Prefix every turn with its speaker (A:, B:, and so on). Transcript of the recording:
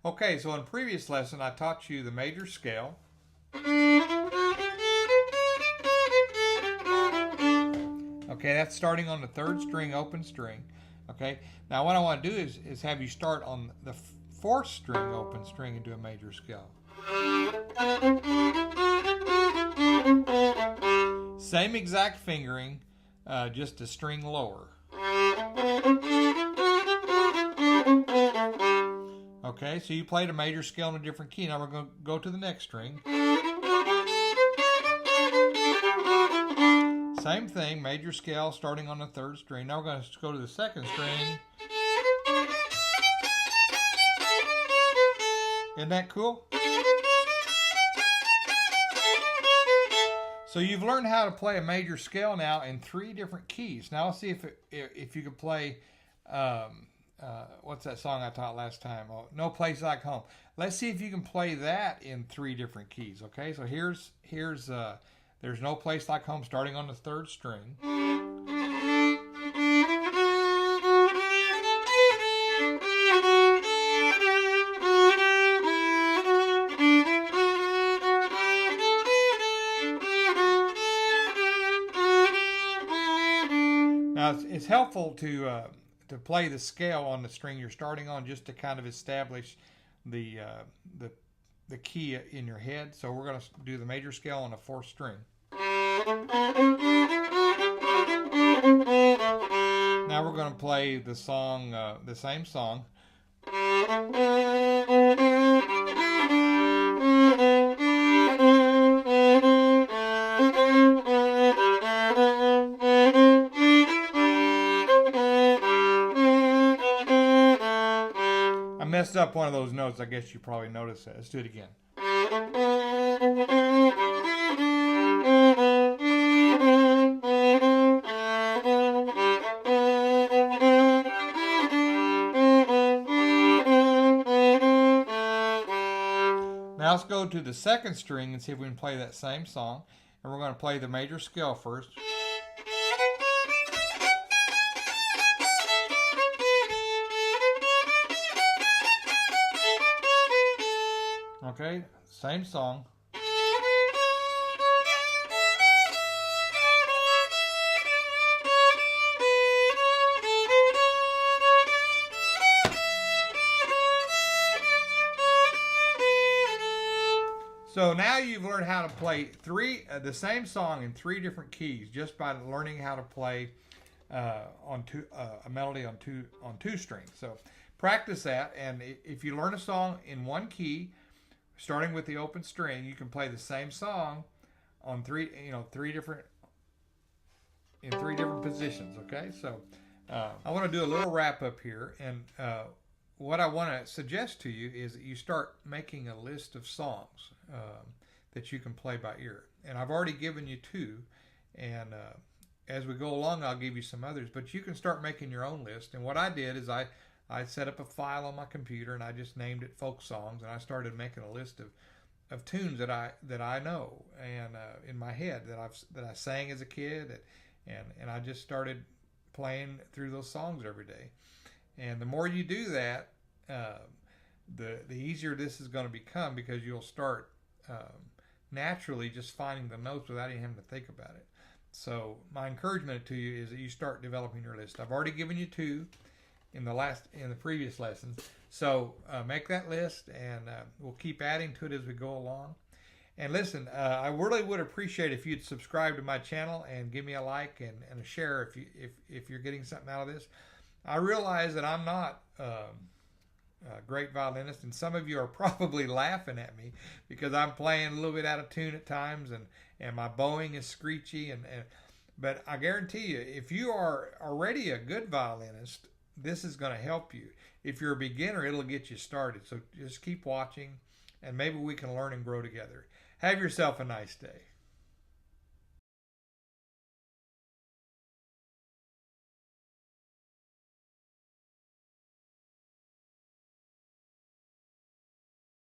A: Okay, so in previous lesson I taught you the major scale. Okay, that's starting on the third string, open string. Okay, now what I want to do is have you start on the fourth string, open string, and do a major scale. Same exact fingering, just a string lower. Okay, so you played a major scale in a different key. Now we're going to go to the next string. Same thing, major scale starting on the third string. Now we're going to go to the second string. Isn't that cool? So you've learned how to play a major scale now in 3 different keys. Now let's see if you could play, what's that song I taught last time? Oh, No Place Like Home. Let's see if you can play that in 3 different keys. Okay, so here's there's No Place Like Home starting on the third string. Now it's helpful to play the scale on the string you're starting on, just to kind of establish the key in your head. So we're going to do the major scale on the fourth string. Now we're going to play the song, the same song. I messed up one of those notes. I guess you probably noticed that. Let's do it again. Now let's go to the second string and see if we can play that same song. And we're going to play the major scale first. Okay, same song. So now you've learned how to play the same song in 3 different keys just by learning how to play a melody on two strings. So practice that, and if you learn a song in 1 key, starting with the open string, you can play the same song on 3 different positions. Okay, so I want to do a little wrap up here, and what I want to suggest to you is that you start making a list of songs that you can play by ear. And I've already given you 2, and as we go along, I'll give you some others. But you can start making your own list. And what I did is I set up a file on my computer, and I just named it folk songs, and I started making a list of tunes that I know and in my head that I sang as a kid, and I just started playing through those songs every day. And the more you do that, the easier this is going to become, because you'll start naturally just finding the notes without even having to think about it. So my encouragement to you is that you start developing your list. I've already given you 2 in the previous lessons. So make that list, and we'll keep adding to it as we go along. And listen, I really would appreciate if you'd subscribe to my channel and give me a like and a share if you're getting something out of this. I realize that I'm not a great violinist, and some of you are probably laughing at me because I'm playing a little bit out of tune at times, and my bowing is screechy. But I guarantee you, if you are already a good violinist, this is going to help you. If you're a beginner, it'll get you started. So just keep watching, and maybe we can learn and grow together. Have yourself a nice day.